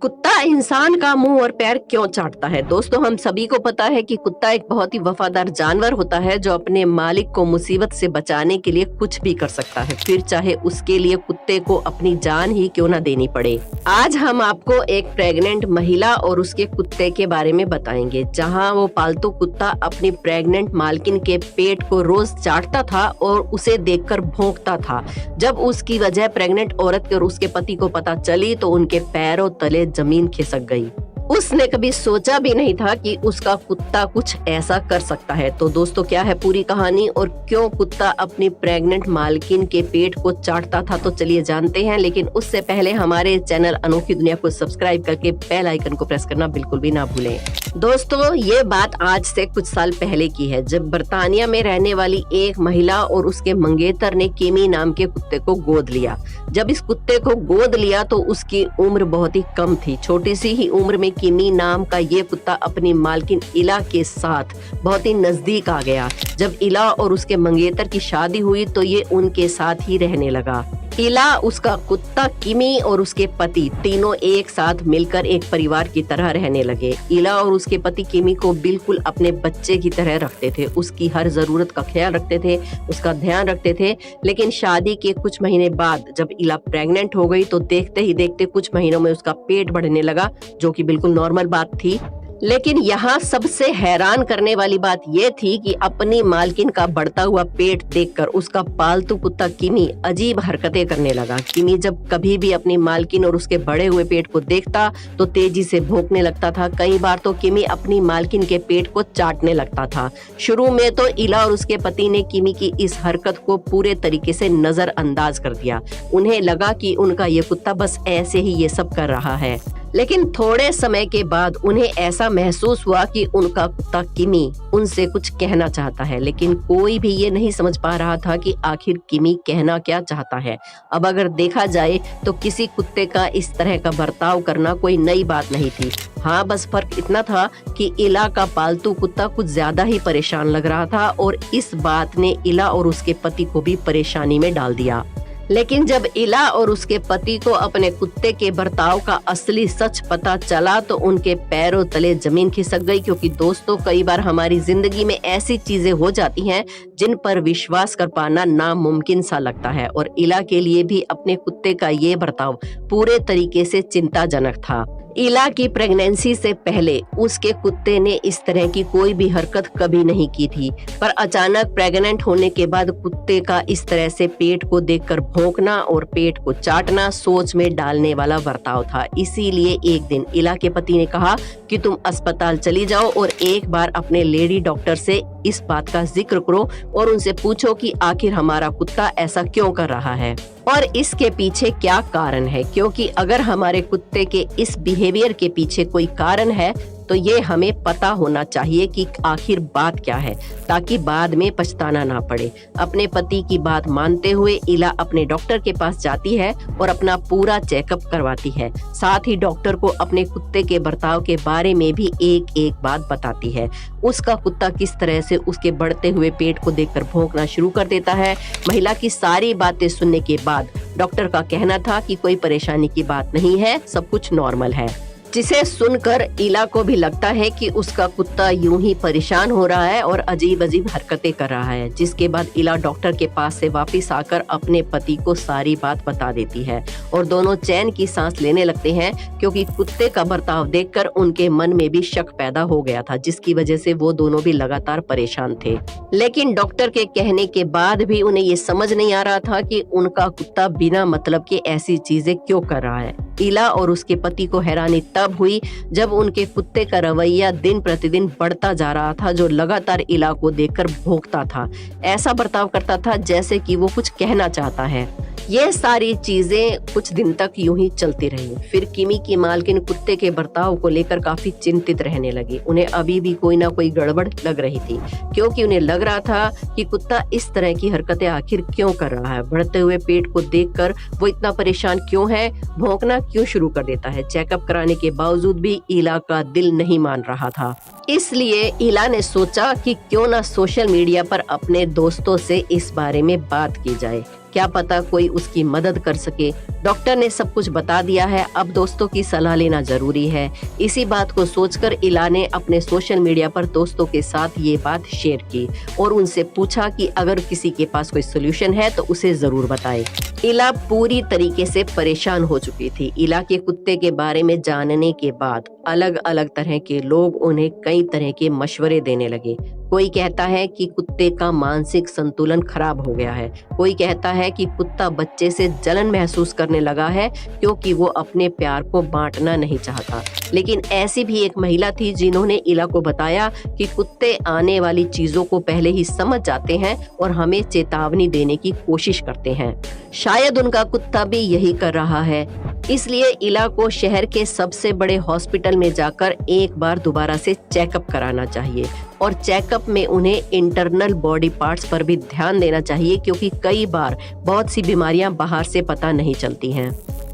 कुत्ता इंसान का मुंह और पैर क्यों चाटता है? दोस्तों, हम सभी को पता है कि कुत्ता एक बहुत ही वफादार जानवर होता है जो अपने मालिक को मुसीबत से बचाने के लिए कुछ भी कर सकता है, फिर चाहे उसके लिए कुत्ते को अपनी जान ही क्यों न देनी पड़े। आज हम आपको एक प्रेग्नेंट महिला और उसके कुत्ते के बारे में बताएंगे, जहां वो पालतू कुत्ता अपनी प्रेग्नेंट मालकिन के पेट को रोज चाटता था और उसे देखकर भौंकता था। जब उसकी वजह प्रेग्नेंट औरत और उसके पति को पता चली तो उनके पैरों तले जमीन खिसक गई। उसने कभी सोचा भी नहीं था कि उसका कुत्ता कुछ ऐसा कर सकता है। तो दोस्तों, क्या है पूरी कहानी और क्यों कुत्ता अपनी प्रेग्नेंट मालकिन के पेट को चाटता था, तो चलिए जानते हैं। लेकिन उससे पहले हमारे चैनल अनोखी दुनिया को सब्सक्राइब करके बेल आइकन को प्रेस करना बिल्कुल भी ना भूलें। दोस्तों, ये बात आज से कुछ साल पहले की है, जब बर्तानिया में रहने वाली एक महिला और उसके मंगेतर ने किमी नाम के कुत्ते को गोद लिया। जब इस कुत्ते को गोद लिया तो उसकी उम्र बहुत ही कम थी। छोटी सी ही उम्र में किमी नाम का ये कुत्ता अपनी मालकिन इला के साथ बहुत ही नजदीक आ गया। जब इला और उसके मंगेतर की शादी हुई तो ये उनके साथ ही रहने लगा। इला, उसका कुत्ता, किमी और उसके पति तीनों एक साथ मिलकर एक परिवार की तरह रहने लगे। इला और उसके पति किमी को बिल्कुल अपने बच्चे की तरह रखते थे, उसकी हर जरूरत का ख्याल रखते थे, उसका ध्यान रखते थे। लेकिन शादी के कुछ महीने बाद जब इला प्रेग्नेंट हो गई तो देखते ही देखते कुछ महीनों में उसका पेट बढ़ने लगा, जो कि बिल्कुल नॉर्मल बात थी। लेकिन यहाँ सबसे हैरान करने वाली बात यह थी कि अपनी मालकिन का बढ़ता हुआ पेट देखकर उसका पालतू कुत्ता किमी अजीब हरकतें करने लगा। किमी जब कभी भी अपनी मालकिन और उसके बढ़े हुए पेट को देखता तो तेजी से भौंकने लगता था। कई बार तो किमी अपनी मालकिन के पेट को चाटने लगता था। शुरू में तो इला और उसके पति ने किमी की इस हरकत को पूरे तरीके से नजरअंदाज कर दिया। उन्हें लगा कि उनका ये कुत्ता बस ऐसे ही ये सब कर रहा है। लेकिन थोड़े समय के बाद उन्हें ऐसा महसूस हुआ कि उनका कुत्ता किमी उनसे कुछ कहना चाहता है, लेकिन कोई भी ये नहीं समझ पा रहा था कि आखिर किमी कहना क्या चाहता है। अब अगर देखा जाए तो किसी कुत्ते का इस तरह का बर्ताव करना कोई नई बात नहीं थी। हाँ, बस फर्क इतना था कि इला का पालतू कुत्ता कुछ ज्यादा ही परेशान लग रहा था और इस बात ने इला और उसके पति को भी परेशानी में डाल दिया। लेकिन जब इला और उसके पति को अपने कुत्ते के बर्ताव का असली सच पता चला तो उनके पैरों तले जमीन खिसक गई। क्योंकि दोस्तों, कई बार हमारी जिंदगी में ऐसी चीजें हो जाती हैं जिन पर विश्वास कर पाना नामुमकिन सा लगता है, और इला के लिए भी अपने कुत्ते का ये बर्ताव पूरे तरीके से चिंताजनक था। इला की प्रेगनेंसी से पहले उसके कुत्ते ने इस तरह की कोई भी हरकत कभी नहीं की थी, पर अचानक प्रेग्नेंट होने के बाद कुत्ते का इस तरह से पेट को देखकर भौंकना और पेट को चाटना सोच में डालने वाला बर्ताव था। इसीलिए एक दिन इला के पति ने कहा कि तुम अस्पताल चली जाओ और एक बार अपने लेडी डॉक्टर से इस बात का जिक्र करो और उनसे पूछो कि आखिर हमारा कुत्ता ऐसा क्यों कर रहा है और इसके पीछे क्या कारण है। क्योंकि अगर हमारे कुत्ते के इस बिहेवियर के पीछे कोई कारण है तो ये हमें पता होना चाहिए कि आखिर बात क्या है, ताकि बाद में पछताना ना पड़े। अपने पति की बात मानते हुए इला अपने डॉक्टर के पास जाती है और अपना पूरा चेकअप करवाती है। साथ ही डॉक्टर को अपने कुत्ते के बर्ताव के बारे में भी एक एक बात बताती है। उसका कुत्ता किस तरह से उसके बढ़ते हुए पेट को देखकर भौंकना शुरू कर देता है। महिला की सारी बातें सुनने के बाद डॉक्टर का कहना था कि कोई परेशानी की बात नहीं है, सब कुछ नॉर्मल है। जिसे सुनकर इला को भी लगता है कि उसका कुत्ता यूं ही परेशान हो रहा है और अजीब अजीब हरकतें कर रहा है। जिसके बाद इला डॉक्टर के पास से वापस आकर अपने पति को सारी बात बता देती है और दोनों चैन की सांस लेने लगते हैं, क्योंकि कुत्ते का बर्ताव देखकर उनके मन में भी शक पैदा हो गया था, जिसकी वजह से वो दोनों भी लगातार परेशान थे। लेकिन डॉक्टर के कहने के बाद भी उन्हें ये समझ नहीं आ रहा था कि उनका कुत्ता बिना मतलब के ऐसी चीजें क्यों कर रहा है। इला और उसके पति को हैरानी तब हुई जब उनके कुत्ते का रवैया दिन प्रतिदिन बढ़ता जा रहा था, जो लगातार इला को देखकर भौंकता था। ऐसा बर्ताव करता था जैसे कि वो कुछ कहना चाहता है। ये सारी चीजें कुछ दिन तक यूं ही चलती रही। फिर किमी की मालकिन कुत्ते के बर्ताव को लेकर काफी चिंतित रहने लगी। उन्हें अभी भी कोई ना कोई गड़बड़ लग रही थी, क्योंकि उन्हें लग रहा था कि कुत्ता इस तरह की हरकतें आखिर क्यों कर रहा है। बढ़ते हुए पेट को देखकर वो इतना परेशान क्यों है, भौंकना क्यों शुरू कर देता है। चेकअप कराने के बावजूद भी इला का दिल नहीं मान रहा था। इसलिए इला ने सोचा कि क्यों ना सोशल मीडिया पर अपने दोस्तों से इस बारे में बात की जाए, क्या पता कोई उसकी मदद कर सके। डॉक्टर ने सब कुछ बता दिया है, अब दोस्तों की सलाह लेना जरूरी है। इसी बात को सोचकर इला ने अपने सोशल मीडिया पर दोस्तों के साथ ये बात शेयर की और उनसे पूछा कि अगर किसी के पास कोई सोल्यूशन है तो उसे जरूर बताए। इला पूरी तरीके से परेशान हो चुकी थी। इला के कुत्ते के बारे में जानने के बाद अलग अलग तरह के लोग उन्हें कई तरह के मशवरे देने लगे। कोई कहता है कि कुत्ते का मानसिक संतुलन खराब हो गया है, कोई कहता है कि कुत्ता बच्चे से जलन महसूस करने लगा है क्योंकि वो अपने प्यार को बांटना नहीं चाहता। लेकिन ऐसी भी एक महिला थी जिन्होंने इला को बताया कि कुत्ते आने वाली चीजों को पहले ही समझ जाते हैं और हमें चेतावनी देने की कोशिश करते हैं। शायद उनका कुत्ता भी यही कर रहा है। इसलिए इला को शहर के सबसे बड़े हॉस्पिटल में जाकर एक बार दोबारा से चेकअप कराना चाहिए और चेकअप में उन्हें इंटरनल बॉडी पार्ट्स पर भी ध्यान देना चाहिए, क्योंकि कई बार बहुत सी बीमारियां बाहर से पता नहीं चलती हैं,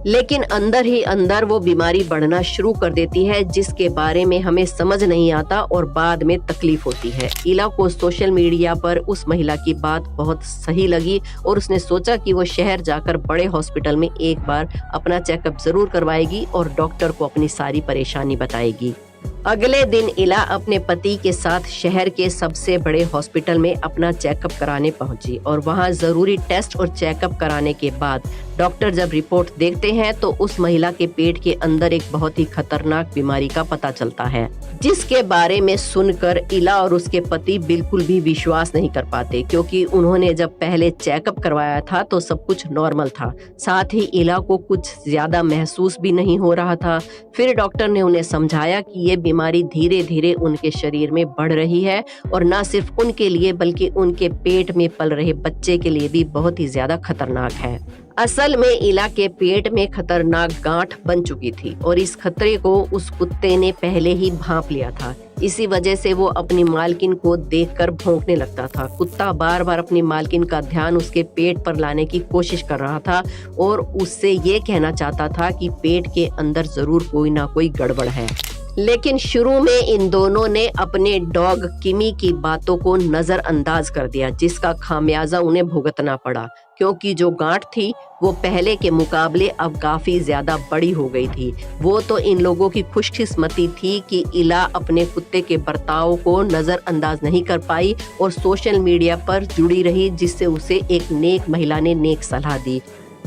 लेकिन अंदर ही अंदर वो बीमारी बढ़ना शुरू कर देती है जिसके बारे में हमें समझ नहीं आता और बाद में तकलीफ होती है। इला को सोशल मीडिया पर उस महिला की बात बहुत सही लगी और उसने सोचा कि वो शहर जाकर बड़े हॉस्पिटल में एक बार अपना चेकअप जरूर करवाएगी और डॉक्टर को अपनी सारी परेशानी बताएगी। अगले दिन इला अपने पति के साथ शहर के सबसे बड़े हॉस्पिटल में अपना चेकअप कराने पहुंची और वहां जरूरी टेस्ट और चेकअप कराने के बाद डॉक्टर जब रिपोर्ट देखते हैं तो उस महिला के पेट के अंदर एक बहुत ही खतरनाक बीमारी का पता चलता है, जिसके बारे में सुनकर इला और उसके पति बिल्कुल भी विश्वास नहीं कर पाते, क्योंकि उन्होंने जब पहले चेकअप करवाया था तो सब कुछ नॉर्मल था। साथ ही इला को कुछ ज्यादा महसूस भी नहीं हो रहा था। फिर डॉक्टर ने उन्हें समझाया कि ये बीमारी धीरे धीरे उनके शरीर में बढ़ रही है और न सिर्फ उनके लिए बल्कि उनके पेट में पल रहे बच्चे के लिए भी बहुत ही ज्यादा खतरनाक है। असल में इला के पेट में खतरनाक गांठ बन चुकी थी और इस खतरे को उस कुत्ते ने पहले ही भांप लिया था। इसी वजह से वो अपनी मालकिन को देखकर भौंकने लगता था। कुत्ता बार बार अपनी मालकिन का ध्यान उसके पेट पर लाने की कोशिश कर रहा था और उससे ये कहना चाहता था कि पेट के अंदर जरूर कोई ना कोई गड़बड़ है। लेकिन शुरू में इन दोनों ने अपने डॉग किमी की बातों को नजरअंदाज कर दिया, जिसका खामियाजा उन्हें भुगतना पड़ा, क्योंकि जो गांठ थी वो पहले के मुकाबले अब काफी ज्यादा बड़ी हो गई थी। वो तो इन लोगों की खुशकिस्मती थी कि इला अपने कुत्ते के बर्ताव को नजरअंदाज नहीं कर पाई और सोशल मीडिया पर जुड़ी रही, जिससे उसे एक नेक महिला ने नेक सलाह दी।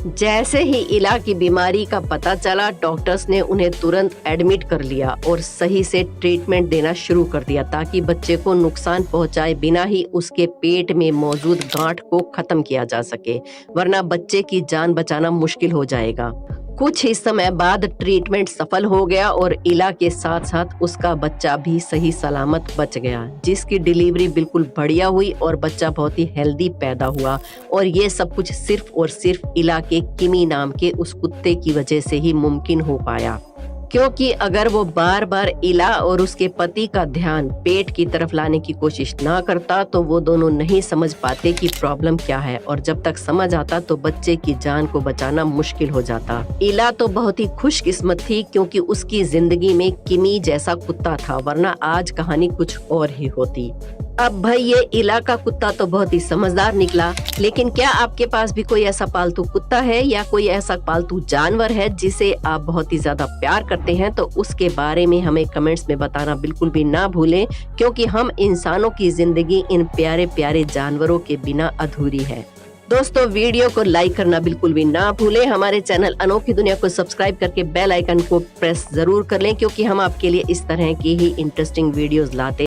जैसे ही इला की बीमारी का पता चला, डॉक्टर्स ने उन्हें तुरंत एडमिट कर लिया और सही से ट्रीटमेंट देना शुरू कर दिया ताकि बच्चे को नुकसान पहुंचाए बिना ही उसके पेट में मौजूद गांठ को खत्म किया जा सके, वरना बच्चे की जान बचाना मुश्किल हो जाएगा। कुछ ही समय बाद ट्रीटमेंट सफल हो गया और इला के साथ साथ उसका बच्चा भी सही सलामत बच गया, जिसकी डिलीवरी बिल्कुल बढ़िया हुई और बच्चा बहुत ही हेल्दी पैदा हुआ। और ये सब कुछ सिर्फ और सिर्फ इला के किमी नाम के उस कुत्ते की वजह से ही मुमकिन हो पाया, क्योंकि अगर वो बार बार इला और उसके पति का ध्यान पेट की तरफ लाने की कोशिश ना करता तो वो दोनों नहीं समझ पाते कि प्रॉब्लम क्या है, और जब तक समझ आता तो बच्चे की जान को बचाना मुश्किल हो जाता। इला तो बहुत ही खुशकिस्मत थी क्योंकि उसकी जिंदगी में किमी जैसा कुत्ता था, वरना आज कहानी कुछ और ही होती। अब भाई ये इला का कुत्ता तो बहुत ही समझदार निकला, लेकिन क्या आपके पास भी कोई ऐसा पालतू कुत्ता है या कोई ऐसा पालतू जानवर है जिसे आप बहुत ही ज्यादा प्यार करते हैं, तो उसके बारे में हमें कमेंट्स में बताना बिल्कुल भी ना भूलें, क्योंकि हम इंसानों की जिंदगी इन प्यारे प्यारे जानवरों के बिना अधूरी है। दोस्तों, वीडियो को लाइक करना बिल्कुल भी ना भूलें। हमारे चैनल अनोखी दुनिया को सब्सक्राइब करके बेल आइकन को प्रेस जरूर कर लें, क्योंकि हम आपके लिए इस तरह की ही इंटरेस्टिंग वीडियोस लाते